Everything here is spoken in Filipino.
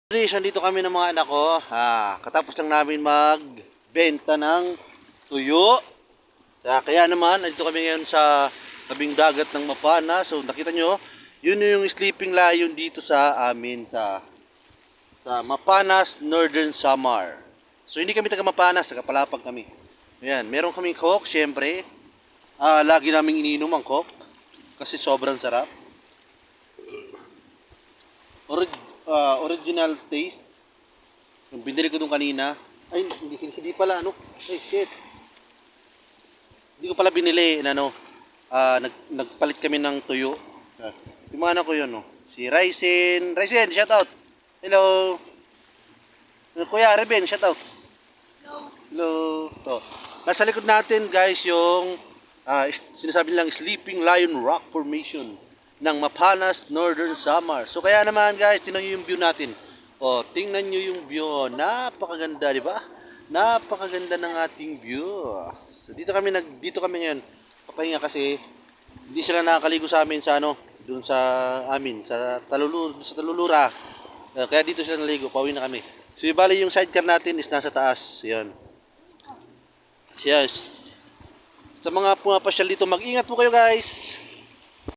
Dito kami ng mga anak ko. Katapos lang namin magbenta ng tuyo. Kaya naman, nandito kami ngayon sa tabing dagat ng Mapana. So nakita nyo, yun yung sleeping layon dito sa amin sa Mapanas, Northern Samar. So hindi kami taga Mapanas, taga Palapag kami. Ayan, meron kaming coke, syempre. Lagi naming iniinom ang coke kasi sobrang sarap. Original taste. Yung binili ko dun kanina. Ay, hindi pala ano. Ay, shit. Hindi ko pala binili na ano. Nagpalit kami ng tuyo. Yung mga anak ko yun, no. Si Ryzen. Ryzen, shout out. Hello. Kuya Reben, shout out. Hello. To. Nasa likod natin, guys, yung sinasabi nilang Sleeping Lion Rock Formation ng Mapanas, Northern Samar. So kaya naman, guys, tingnan nyo yung view natin. Tingnan nyo yung view. Napakaganda, di ba? Napakaganda ng ating view. So dito kami ngayon. Papahinga kasi hindi sila nakakaligo sa amin sa ano, doon sa amin sa Talulura. Kaya dito sila naligo, pauwi na kami. So bali yung sidecar natin is nasa taas. 'Yan. Yes. Sa mga pumapasyal dito, mag-ingat po kayo, guys.